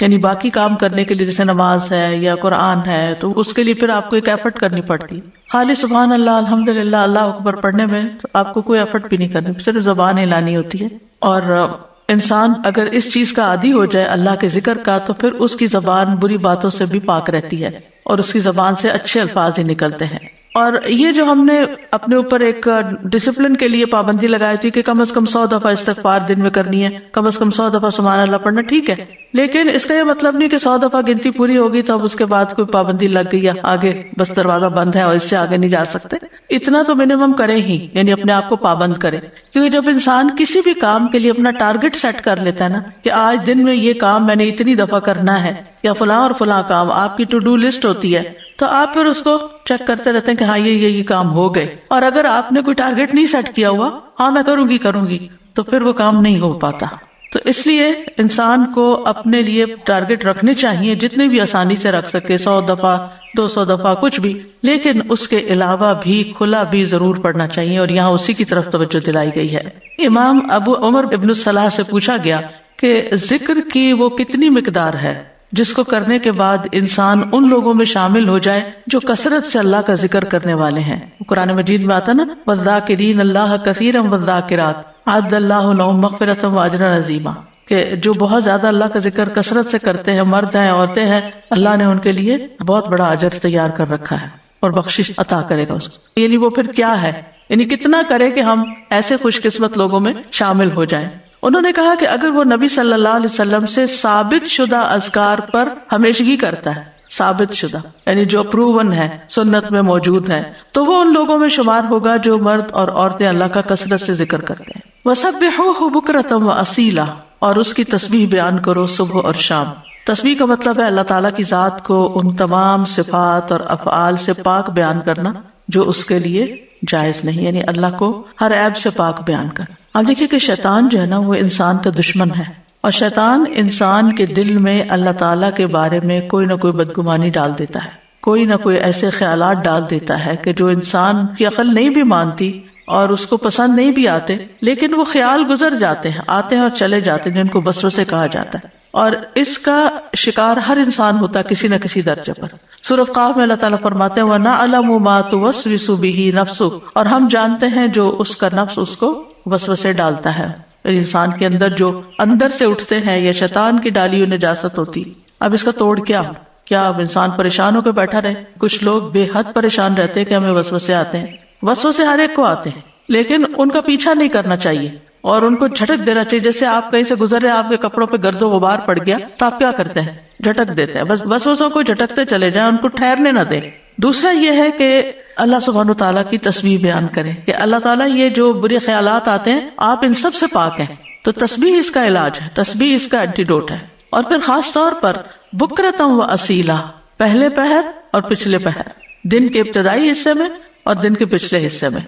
یعنی باقی کام کرنے کے لیے جیسے نماز ہے یا قرآن ہے تو اس کے لیے پھر آپ کو ایک ایفرٹ کرنی پڑتی ہے. خالی سبحان اللہ الحمدللہ اللہ اکبر پڑھنے میں تو آپ کو کوئی ایفرٹ بھی نہیں کرنی، صرف زبان ہلانی ہوتی ہے. اور انسان اگر اس چیز کا عادی ہو جائے اللہ کے ذکر کا تو پھر اس کی زبان بری باتوں سے بھی پاک رہتی ہے اور اس کی زبان سے اچھے الفاظ ہی نکلتے ہیں. اور یہ جو ہم نے اپنے اوپر ایک ڈسپلن کے لیے پابندی لگائی تھی کہ کم از کم 100 دفعہ استغفار دن میں کرنی ہے، کم از کم 100 دفعہ سبحان اللہ پڑھنا، ٹھیک ہے، لیکن اس کا یہ مطلب نہیں کہ 100 دفعہ گنتی پوری ہوگی تو اب اس کے بعد کوئی پابندی لگ گئی یا آگے بس دروازہ بند ہے اور اس سے آگے نہیں جا سکتے. اتنا تو منیمم کریں ہی، یعنی اپنے آپ کو پابند کریں. کیونکہ جب انسان کسی بھی کام کے لیے اپنا ٹارگٹ سیٹ کر لیتا ہے نا کہ آج دن میں یہ کام میں نے اتنی دفعہ کرنا ہے یا فلاں اور فلاں کام، آپ کی ٹو ڈو لسٹ ہوتی ہے، تو آپ پھر اس کو چیک کرتے رہتے ہیں کہ ہاں یہ کام ہو گئے. اور اگر آپ نے کوئی ٹارگٹ نہیں سیٹ کیا ہوا، ہاں میں کروں گی تو پھر وہ کام نہیں ہو پاتا. تو اس لیے انسان کو اپنے لیے ٹارگٹ رکھنے چاہیے جتنے بھی آسانی سے رکھ سکے، 100 دفعہ 200 دفعہ کچھ بھی، لیکن اس کے علاوہ بھی کھلا بھی ضرور پڑھنا چاہیے اور یہاں اسی کی طرف توجہ دلائی گئی ہے. امام ابو عمر ابن الصلاح سے پوچھا گیا کہ ذکر کی وہ کتنی مقدار ہے جس کو کرنے کے بعد انسان ان لوگوں میں شامل ہو جائے جو کثرت سے اللہ کا ذکر کرنے والے ہیں. قرآن مجید میں آتا نا وَالذَّاكِرِينَ اللَّهَ كَثِيرًا وَالذَّاكِرَاتِ أَعَدَّ اللَّهُ لَهُم مَغْفِرَةً وَأَجْرًا عَظِيمًا، کہ جو بہت زیادہ اللہ کا ذکر کثرت سے کرتے ہیں، مرد ہیں عورتیں ہیں، اللہ نے ان کے لیے بہت بڑا اجر تیار کر رکھا ہے اور بخشش عطا کرے گا اس کو. یعنی وہ پھر کیا ہے، یعنی کتنا کرے کہ ہم ایسے خوش قسمت لوگوں میں شامل ہو جائیں. انہوں نے کہا کہ اگر وہ نبی صلی اللہ علیہ وسلم سے ثابت شدہ اذکار پر ہمیشگی کرتا ہے، ثابت شدہ یعنی جو پروون ہے، سنت میں موجود ہے، تو وہ ان لوگوں میں شمار ہوگا جو مرد اور عورتیں اللہ کا کثرت سے ذکر کرتے ہیں. وَسَبِّحُوهُ بُكْرَةً وَأَصِيلًا، اور اس کی تسبیح بیان کرو صبح اور شام. تسبیح کا مطلب ہے اللہ تعالیٰ کی ذات کو ان تمام صفات اور افعال سے پاک بیان کرنا جو اس کے لیے جائز نہیں، یعنی اللہ کو ہر عیب سے پاک بیان کرنا. آپ دیکھیے کہ شیطان جو ہے نا وہ انسان کا دشمن ہے، اور شیطان انسان کے دل میں اللہ تعالیٰ کے بارے میں کوئی نہ کوئی بدگمانی ڈال دیتا ہے، کوئی نہ کوئی ایسے خیالات ڈال دیتا ہے کہ جو انسان کی عقل نہیں بھی مانتی اور اس کو پسند نہیں بھی آتے، لیکن وہ خیال گزر جاتے ہیں، آتے ہیں اور چلے جاتے ہیں، جن کو وسوسے کہا جاتا ہے. اور اس کا شکار ہر انسان ہوتا ہے کسی نہ کسی درجے پر. سورۃ قاف میں اللہ تعالیٰ فرماتے ہیں وَنَعْلَمُ مَا تُوَسْوِسُ بِهِ نَفْسُهُ، اور ہم جانتے ہیں جو اس کا نفس اس کو وسوسے ڈالتا ہے. انسان کے اندر جو اندر سے اٹھتے ہیں یا شیطان کی ڈالی ہوئی نجاست ہوتی. اب اس کا توڑ کیا اب انسان پریشان ہو کے بیٹھا رہے؟ کچھ لوگ بے حد پریشان رہتے ہیں کہ ہمیں وسوسے آتے ہیں. وسوسے ہر ایک کو آتے ہیں، لیکن ان کا پیچھا نہیں کرنا چاہیے اور ان کو جھٹک دینا چاہیے. جیسے آپ کہیں سے گزر رہے، آپ کے کپڑوں پہ گرد و غبار پڑ گیا تو آپ کیا کرتے ہیں؟ جھٹک دیتے ہیں. بس وسوسوں کو جھٹکتے چلے جائیں، ان کو ٹھہرنے نہ دیں. دوسرا یہ ہے کہ اللہ سبحانہ تعالیٰ کی تسبیح بیان کریں کہ اللہ تعالیٰ یہ جو برے خیالات آتے ہیں آپ ان سب سے پاک ہیں. تو تسبیح اس کا علاج ہے، تسبیح اس کا اینٹیڈوٹ ہے. اور پھر خاص طور پر بکرتم و اصیلا، پہلے پہر اور پچھلے پہر، دن کے ابتدائی حصے میں اور دن کے پچھلے حصے میں.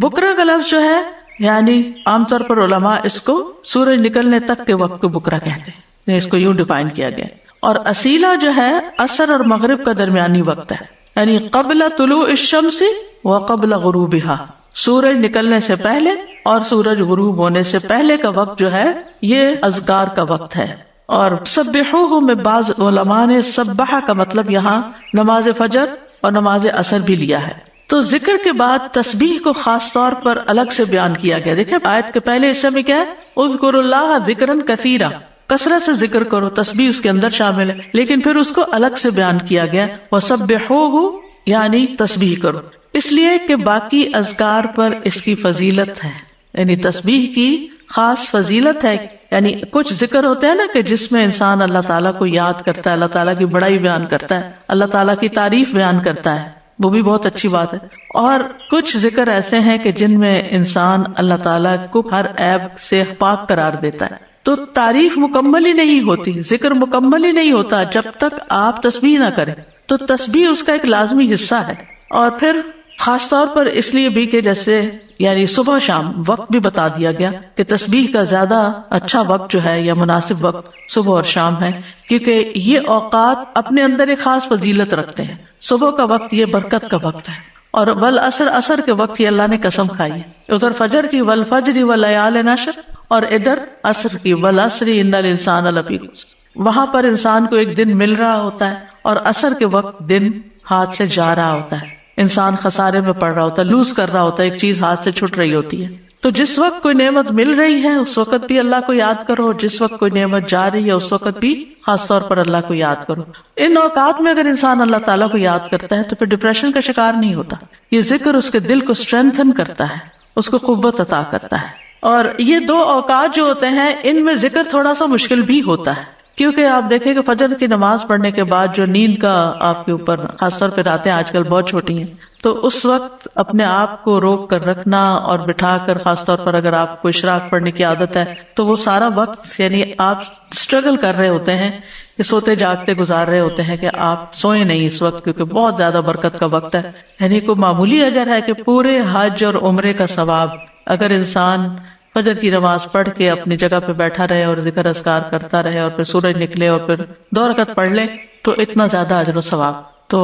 بکرا کا لفظ جو ہے یعنی عام طور پر علماء اس کو سورج نکلنے تک کے وقت کو بکرا کہتے ہیں، اس کو یوں ڈیفائن کیا گیا. اور اصیلا جو ہے عصر اور مغرب کا درمیانی وقت ہے، یعنی قبل طلوع الشمس و قبل غروبها، سورج نکلنے سے پہلے اور سورج غروب ہونے سے پہلے کا وقت جو ہے یہ اذکار کا وقت ہے. اور سبحوہ میں بعض علماء نے سبحہ کا مطلب یہاں نماز فجر اور نماز عصر بھی لیا ہے. تو ذکر کے بعد تسبیح کو خاص طور پر الگ سے بیان کیا گیا. دیکھیں آیت کے پہلے حصے میں کیا ہے، اذکروا اللہ ذکرا کثیرا، کثرت سے ذکر کرو، تسبیح اس کے اندر شامل ہے، لیکن پھر اس کو الگ سے بیان کیا گیا وسبحوہ یعنی تسبیح کرو، اس لیے کہ باقی اذکار پر اس کی فضیلت ہے. یعنی تسبیح کی خاص فضیلت ہے. یعنی کچھ ذکر ہوتے ہیں نا کہ جس میں انسان اللہ تعالیٰ کو یاد کرتا ہے، اللہ تعالیٰ کی بڑائی بیان کرتا ہے، اللہ تعالیٰ کی تعریف بیان کرتا ہے، وہ بھی بہت اچھی بات ہے. اور کچھ ذکر ایسے ہیں کہ جن میں انسان اللہ تعالیٰ کو ہر عیب سے پاک قرار دیتا ہے. تو تعریف مکمل ہی نہیں ہوتی، ذکر مکمل ہی نہیں ہوتا جب تک آپ تسبیح نہ کریں. تو تسبیح اس کا ایک لازمی حصہ ہے. اور پھر خاص طور پر اس لیے بھی کہ جیسے یعنی صبح شام وقت بھی بتا دیا گیا کہ تسبیح کا زیادہ اچھا وقت جو ہے یا مناسب وقت صبح اور شام ہے، کیونکہ یہ اوقات اپنے اندر ایک خاص فضیلت رکھتے ہیں. صبح کا وقت یہ برکت کا وقت ہے، اور والعصر عصر کے وقت یہ اللہ نے قسم کھائی ہے. ادھر فجر کی والفجر ولیال نشر، اور ادھر عصر کی والعصر ان الانسان لفی خسر. وہاں پر انسان کو ایک دن مل رہا ہوتا ہے اور عصر کے وقت دن ہاتھ سے جا رہا ہوتا ہے، انسان خسارے میں پڑ رہا ہوتا ہے، لوز کر رہا ہوتا ہے، ایک چیز ہاتھ سے چھٹ رہی ہوتی ہے. تو جس وقت کوئی نعمت مل رہی ہے اس وقت بھی اللہ کو یاد کرو، اور جس وقت کوئی نعمت جا رہی ہے اس وقت بھی خاص طور پر اللہ کو یاد کرو. ان اوقات میں اگر انسان اللہ تعالیٰ کو یاد کرتا ہے تو پھر ڈپریشن کا شکار نہیں ہوتا. یہ ذکر اس کے دل کو اسٹرینتھن کرتا ہے، اس کو قوت عطا کرتا ہے. اور یہ دو اوقات جو ہوتے ہیں ان میں ذکر تھوڑا سا مشکل بھی ہوتا ہے، کیونکہ آپ دیکھیں کہ فجر کی نماز پڑھنے کے بعد جو نیند کا آپ کے اوپر خاص طور پہ راتیں آج کل بہت چھوٹی ہیں، تو اس وقت اپنے آپ کو روک کر رکھنا اور بٹھا کر، خاص طور پر اگر آپ کو اشراق پڑھنے کی عادت ہے تو وہ سارا وقت یعنی آپ اسٹرگل کر رہے ہوتے ہیں کہ سوتے جاگتے گزار رہے ہوتے ہیں کہ آپ سوئیں نہیں اس وقت، کیونکہ بہت زیادہ برکت کا وقت ہے. یعنی کوئی معمولی اجر ہے کہ پورے حج اور عمرے کا ثواب اگر انسان فجر کی نماز پڑھ کے اپنی جگہ پہ بیٹھا رہے اور ذکر اذکار کرتا رہے اور پھر سورج نکلے اور پھر 2 رکعت پڑھ لے تو اتنا زیادہ اجر و ثواب. تو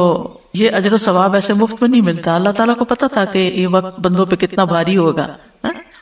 یہ اجر و ثواب ایسے مفت میں نہیں ملتا. اللہ تعالیٰ کو پتا تھا کہ یہ وقت بندوں پہ کتنا بھاری ہوگا.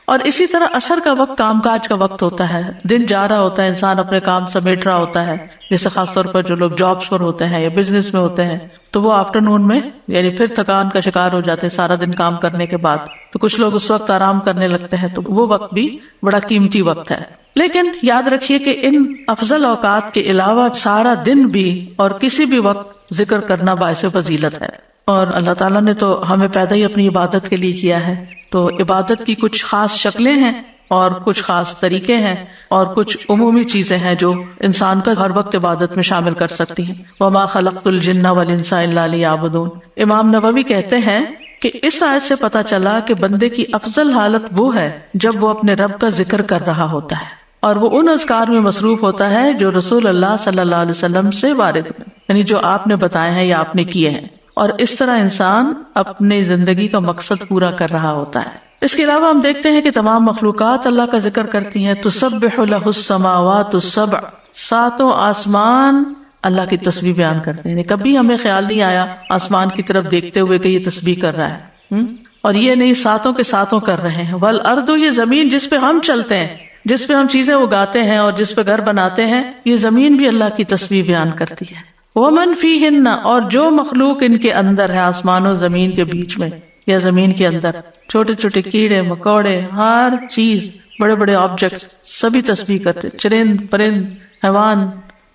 اور اسی طرح عصر کا وقت کام کاج کا وقت ہوتا ہے، دن جا رہا ہوتا ہے، انسان اپنے کام سمیٹ رہا ہوتا ہے، جیسے خاص طور پر جو لوگ جابس پر ہوتے ہیں یا بزنس میں ہوتے ہیں تو وہ آفٹرنون میں یعنی پھر تھکان کا شکار ہو جاتے ہیں سارا دن کام کرنے کے بعد، تو کچھ لوگ اس وقت آرام کرنے لگتے ہیں، تو وہ وقت بھی بڑا قیمتی وقت ہے. لیکن یاد رکھیے کہ ان افضل اوقات کے علاوہ سارا دن بھی اور کسی بھی وقت ذکر کرنا باعث فضیلت ہے. اور اللہ تعالیٰ نے تو ہمیں پیدا ہی اپنی عبادت کے لیے کیا ہے، تو عبادت کی کچھ خاص شکلیں ہیں اور کچھ خاص طریقے ہیں اور کچھ عمومی چیزیں ہیں جو انسان کا ہر وقت عبادت میں شامل کر سکتی ہیں. وَمَا خَلَقْتُ الْجِنَّ وَالْإِنسَ إِلَّا لِيَعْبُدُونَ. امام نووی کہتے ہیں کہ اس آیت سے پتہ چلا کہ بندے کی افضل حالت وہ ہے جب وہ اپنے رب کا ذکر کر رہا ہوتا ہے اور وہ ان اذکار میں مصروف ہوتا ہے جو رسول اللہ صلی اللہ علیہ وسلم سے وارد ہیں، یعنی جو آپ نے بتائے ہیں یا آپ نے کیے ہیں. اور اس طرح انسان اپنی زندگی کا مقصد پورا کر رہا ہوتا ہے. اس کے علاوہ ہم دیکھتے ہیں کہ تمام مخلوقات اللہ کا ذکر کرتی ہیں. تسبح لہ السماوات السبع، 7 آسمان اللہ کی تسبیح بیان کرتے ہیں. کبھی ہمیں خیال نہیں آیا آسمان کی طرف دیکھتے ہوئے کہ یہ تسبیح کر رہا ہے، اور یہ نہیں 7 کے 7 کر رہے ہیں. والارض، یہ زمین جس پہ ہم چلتے ہیں، جس پہ ہم چیزیں اگاتے ہیں اور جس پہ گھر بناتے ہیں، یہ زمین بھی اللہ کی تسبیح بیان کرتی ہے. وَمَن فِيهِنَّ، اور جو مخلوق ان کے اندر ہے، آسمان و زمین کے بیچ میں یا زمین کے اندر، چھوٹے چھوٹے کیڑے مکوڑے، ہر چیز، بڑے بڑے آبجیکٹس، سبھی تسبیح کرتے، چرند پرند حیوان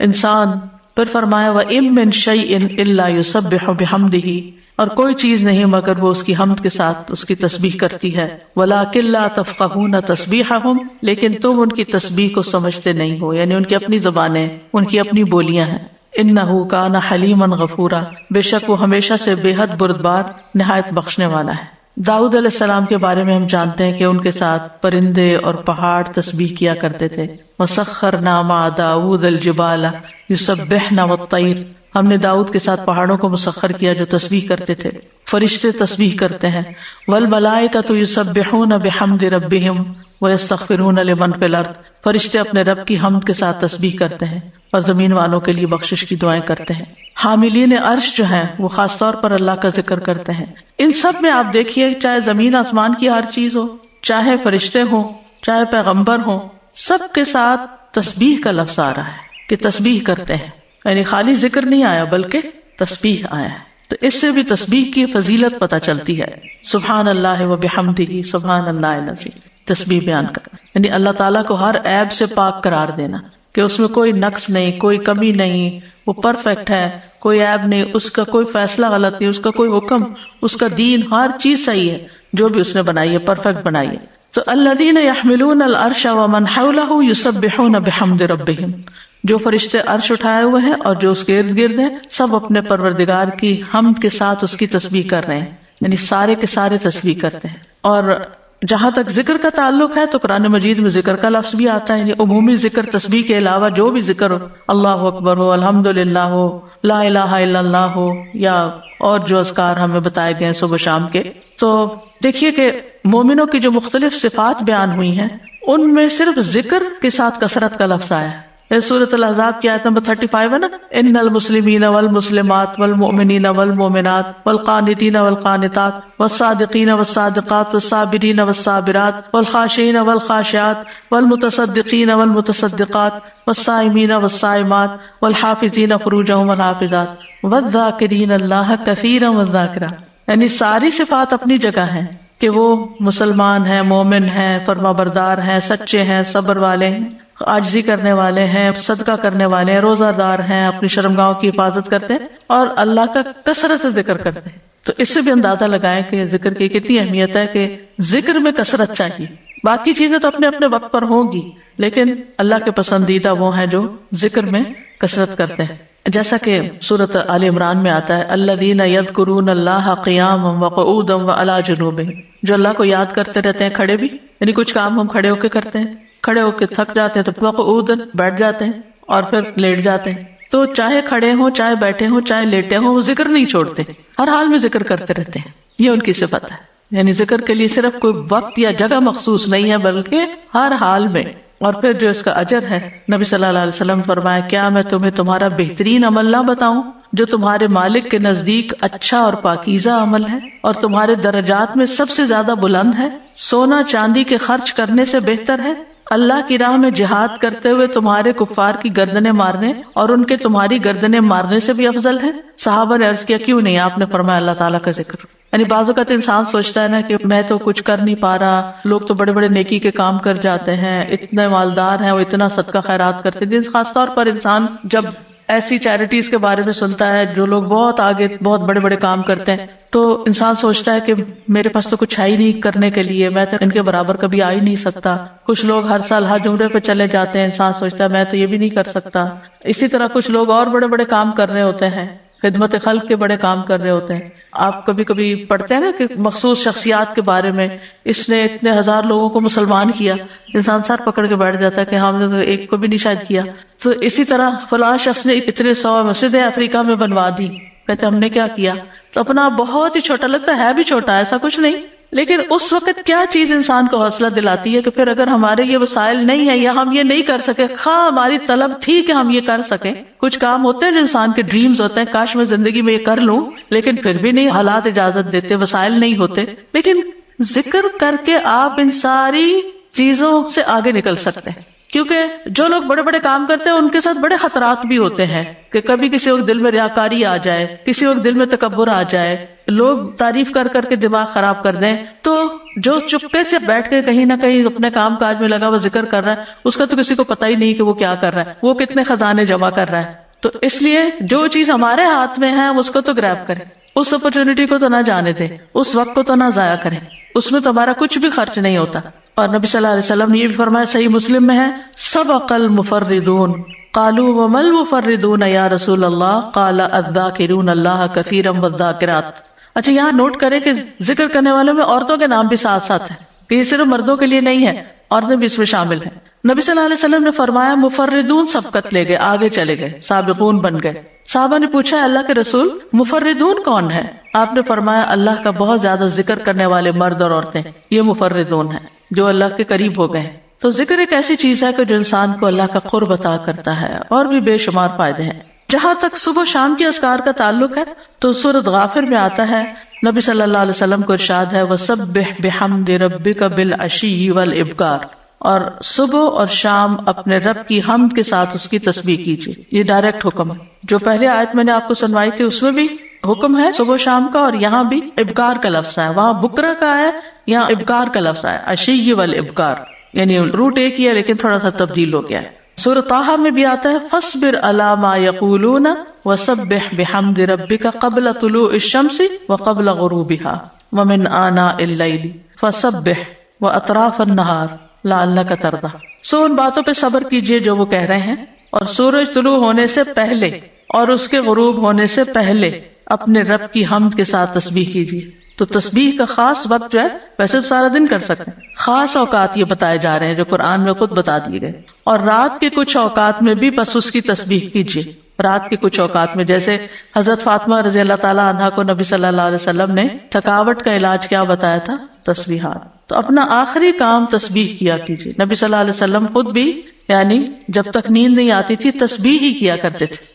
انسان. پھر فرمایا وَإِن مِّن شَيْءٍ إِلَّا يُسَبِّحُ بِحَمْدِهِ، اور کوئی چیز نہیں مگر وہ اس کی حمد کے ساتھ اس کی تسبیح کرتی ہے. وَلَٰكِن لَّا تَفْقَهُونَ تَسْبِيحَهُمْ، لیکن تم ان کی تسبیح کو سمجھتے نہیں ہو، یعنی ان کی اپنی زبانیں، ان کی اپنی بولیاں ہیں. انہو کان حلیما غفورا، بے شک وہ ہمیشہ سے بے حد بردبار، نہایت بخشنے والا ہے. داؤد علیہ السلام کے بارے میں ہم جانتے ہیں کہ ان کے ساتھ پرندے اور پہاڑ تسبیح کیا کرتے تھے. وسخرنا مع داؤد الجبال یسبحن والطیر، ہم نے داؤد کے ساتھ پہاڑوں کو مسخر کیا جو تسبیح کرتے تھے. فرشتے تسبیح کرتے ہیں. والملائکۃ یسبحون بحمد ربہم ویستغفرون لمن فی الارض، فرشتے اپنے رب کی حمد کے ساتھ تسبیح کرتے ہیں اور زمین والوں کے لیے بخشش کی دعائیں کرتے ہیں. حاملین عرش جو ہیں وہ خاص طور پر اللہ کا ذکر کرتے ہیں. ان سب میں آپ دیکھیے، چاہے زمین آسمان کی ہر چیز ہو، چاہے فرشتے ہوں، چاہے پیغمبر ہوں، سب کے ساتھ تسبیح کا لفظ آ رہا ہے کہ تسبیح کرتے ہیں. یعنی خالی ذکر نہیں آیا بلکہ تسبیح آیا ہے. تو اس سے بھی تسبیح کی فضیلت پتہ چلتی ہے. سبحان اللہ و بحمدہ سبحان اللہ العظیم، تسبیح بیان کرنا یعنی اللہ تعالیٰ کو ہر عیب سے پاک قرار دینا کہ اس میں کوئی نقص نہیں، کوئی کمی نہیں، وہ پرفیکٹ ہے، کوئی عیب نہیں، اس کا کوئی فیصلہ غلط نہیں، اس کا کوئی حکم، اس کا دین، ہر چیز صحیح ہے، جو بھی اس نے بنائی ہے پرفیکٹ بنائی ہے. تو الذین یحملون العرش ومن حولہ یسبحون بحمد ربہم، جو فرشتے عرش اٹھائے ہوئے ہیں اور جو اس کے ارد گرد ہیں، سب اپنے پروردگار کی حمد کے ساتھ اس کی تسبیح کر رہے ہیں، یعنی سارے کے سارے تسبیح کرتے ہیں. اور جہاں تک ذکر کا تعلق ہے تو قرآن مجید میں ذکر کا لفظ بھی آتا ہے، یعنی عمومی ذکر، تسبیح کے علاوہ جو بھی ذکر ہو، اللہ اکبر ہو، الحمدللہ ہو، لا الہ الا اللہ ہو، یا اور جو اذکار ہمیں بتائے گئے ہیں صبح شام کے. تو دیکھیے کہ مومنوں کی جو مختلف صفات بیان ہوئی ہیں ان میں صرف ذکر کے ساتھ کثرت کا لفظ آیا ہے، سورۃ الاحزاب کی آیت نمبر 35 ہے نا، ان المسلمین والمسلمات والمؤمنین والمؤمنات والقانتین والقانتات والصادقین والصادقات والصابرین والصابرات والخاشعین والخاشعات والمتصدقین والمتصدقات والصائمین والصائمات والحافظین فروجهم والحافظات والذاکرین اللہ کثیرا والذاکرات. یعنی ساری صفات اپنی جگہ ہیں کہ وہ مسلمان ہیں، مومن ہیں، فرما بردار ہیں، سچے ہیں، صبر والے ہیں، عاجزی کرنے والے ہیں، صدقہ کرنے والے ہیں، روزہ دار ہیں، اپنی شرمگاہوں کی حفاظت کرتے ہیں اور اللہ کا کثرت سے ذکر کرتے ہیں. تو اس سے بھی اندازہ لگائیں کہ ذکر کی کتنی اہمیت ہے کہ ذکر میں کثرت چاہیے. باقی چیزیں تو اپنے اپنے وقت پر ہوں گی، لیکن اللہ کے پسندیدہ وہ ہیں جو ذکر میں کثرت کرتے ہیں. جیسا کہ سورۃ آل عمران میں آتا ہے الذین یذکرون اللہ قیاما وقعودا وعلی جنوبہم، جو اللہ کو یاد کرتے رہتے ہیں کھڑے بھی، یعنی کچھ کام ہم کھڑے ہو کے کرتے ہیں، کھڑے ہو کے تھک جاتے ہیں تو وقعودا بیٹھ جاتے ہیں اور پھر لیٹ جاتے ہیں. تو چاہے کھڑے ہوں، چاہے بیٹھے ہوں، چاہے لیٹے ہوں، وہ ذکر نہیں چھوڑتے، ہر حال میں ذکر کرتے رہتے ہیں. یہ ان کی صفت ہے. یعنی ذکر کے لیے صرف کوئی وقت یا جگہ مخصوص نہیں ہے بلکہ ہر حال میں. اور پھر جو اس کا اجر ہے، نبی صلی اللہ علیہ وسلم فرمایا کیا میں تمہیں تمہارا بہترین عمل نہ بتاؤں جو تمہارے مالک کے نزدیک اچھا اور پاکیزہ عمل ہے اور تمہارے درجات میں سب سے زیادہ بلند ہے؟ سونا چاندی کے خرچ کرنے سے بہتر ہے، اللہ کی راہ میں جہاد کرتے ہوئے تمہارے کفار کی گردنیں مارنے اور ان کے تمہاری گردنیں مارنے سے بھی افضل ہے. صحابہ نے عرض کیا کیوں نہیں؟ آپ نے فرمایا اللہ تعالیٰ کا ذکر. یعنی بعض اوقات انسان سوچتا ہے نا کہ میں تو کچھ کر نہیں پا رہا، لوگ تو بڑے بڑے نیکی کے کام کر جاتے ہیں، اتنے مالدار ہیں، وہ اتنا صدقہ خیرات کرتے ہیں. خاص طور پر انسان جب ایسی چیریٹیز کے بارے میں سنتا ہے جو لوگ بہت آگے بہت بڑے بڑے کام کرتے ہیں تو انسان سوچتا ہے کہ میرے پاس تو کچھ ہے ہی نہیں کرنے کے لیے، میں تو ان کے برابر کبھی آ ہی نہیں سکتا. کچھ لوگ ہر سال حج عمرے پہ چلے جاتے ہیں، انسان سوچتا ہے میں تو یہ بھی نہیں کر سکتا. اسی طرح کچھ لوگ اور بڑے بڑے کام کر رہے ہوتے ہیں، خدمت خلق کے بڑے کام کر رہے ہوتے ہیں. آپ کبھی کبھی پڑھتے ہیں نا کہ مخصوص شخصیات کے بارے میں، اس نے اتنے ہزار لوگوں کو مسلمان کیا، انسان سر پکڑ کے بیٹھ جاتا ہے کہ ہم نے تو ایک کو بھی نہیں شاید کیا. تو اسی طرح فلاں شخص نے اتنے 100 مسجدیں افریقہ میں بنوا دی، کہتے ہم نے کیا کیا؟ تو اپنا بہت ہی چھوٹا لگتا ہے بھی چھوٹا، ایسا کچھ نہیں. لیکن اس وقت کیا چیز انسان کو حوصلہ دلاتی ہے کہ پھر اگر ہمارے یہ وسائل نہیں ہے یا ہم یہ نہیں کر سکے، خواہ ہماری طلب تھی کہ ہم یہ کر سکیں. کچھ کام ہوتے ہیں جو انسان کے ڈریمز ہوتے ہیں، کاش میں زندگی میں یہ کر لوں، لیکن پھر بھی نہیں، حالات اجازت دیتے، وسائل نہیں ہوتے. لیکن ذکر کر کے آپ ان ساری چیزوں سے آگے نکل سکتے ہیں. کیونکہ جو لوگ بڑے بڑے کام کرتے ہیں ان کے ساتھ بڑے خطرات بھی ہوتے ہیں کہ کبھی کسی وقت دل میں ریاکاری آ جائے، کسی وقت دل میں تکبر آ جائے، لوگ تعریف کر کر کے دماغ خراب کر دیں. تو جو چپکے سے بیٹھ کے کہیں نہ کہیں اپنے کام کاج میں لگا ہوا ذکر کر رہا ہے، اس کا تو کسی کو پتہ ہی نہیں کہ وہ کیا کر رہا ہے، وہ کتنے خزانے جمع کر رہا ہے. تو اس لیے جو چیز ہمارے ہاتھ میں ہے اس کو تو گریب کریں، اس اپرچونٹی کو تو نہ جانے دیں، اس وقت کو تو نہ ضائع کریں، اس میں تمہارا کچھ بھی خرچ نہیں ہوتا. اور نبی صلی اللہ علیہ وسلم نے یہ بھی فرمایا، صحیح مسلم میں ہے، سبق المفردون قالوا وما المفردون یا رسول اللہ قال الذاکرون اللہ کثیرا والذاکرات. اچھا یہاں نوٹ کریں کہ ذکر کرنے والوں میں عورتوں کے نام بھی ساتھ ساتھ ہیں، کہ یہ صرف مردوں کے لیے نہیں ہے، عورتیں بھی اس میں شامل ہیں. نبی صلی اللہ علیہ وسلم نے فرمایا مفردون سبقت لے گئے، آگے چلے گئے، سابقون بن گئے. صحابہ نے پوچھا اللہ کے رسول مفردون کون ہے؟ آپ نے فرمایا اللہ کا بہت زیادہ ذکر کرنے والے مرد اور عورتیں، یہ مفردون ہیں جو اللہ کے قریب ہو گئے ہیں. تو ذکر ایک ایسی چیز ہے کہ جو انسان کو اللہ کا قرب عطا کرتا ہے، اور بھی بے شمار فائدے ہیں. جہاں تک صبح شام کے اذکار کا تعلق ہے تو سورۃ غافر میں آتا ہے، نبی صلی اللہ علیہ وسلم کو ارشاد ہے وَسَبِّحْ بِحَمْدِ رَبِّكَ بِالْعَشِيِّ وَالْإِبْكَارِ، اور صبح اور شام اپنے رب کی حمد کے ساتھ اس کی تسبیح کیجیے. یہ ڈائریکٹ حکم ہے. جو پہلے آیت میں نے آپ کو سنوائی تھی اس میں بھی حکم ہے صبح شام کا، اور یہاں بھی ابکار کا لفظ ہے. وہاں بکرا کا ہے، یہاں ابکار کا لفظ ہے، عشی والابکار، یعنی روٹ ایک ہی ہے لیکن تھوڑا سا تبدیل ہو گیا ہے. سورۃ طٰہٰ میں بھی آتا ہے فاصبر علی ما یقولون وسبح بحمد ربک قبل طلوع الشمس وقبل غروبها ومن آناء اللیل فسبح واطراف النہار لعلک ترضی. سو ان باتوں پہ صبر کیجئے جو وہ کہہ رہے ہیں، اور سورج طلوع ہونے سے پہلے اور اس کے غروب ہونے سے پہلے اپنے رب کی حمد کے ساتھ تسبیح کیجیے. تو تسبیح کا خاص وقت جو ہے، ویسے تو سارا دن کر سکتے ہیں، خاص اوقات یہ بتائے جا رہے ہیں جو قرآن میں خود بتا دیے گئے. اور رات کے کچھ اوقات میں بھی بس اس کی تسبیح کیجیے. رات کے کچھ اوقات میں، جیسے حضرت فاطمہ رضی اللہ تعالی عنہا کو نبی صلی اللہ علیہ وسلم نے تھکاوٹ کا علاج کیا بتایا تھا؟ تسبیحات. تو اپنا آخری کام تسبیح کیا کیجیے. نبی صلی اللہ علیہ وسلم خود بھی یعنی جب تک نیند نہیں آتی تھی تسبیح ہی کیا کرتے تھے.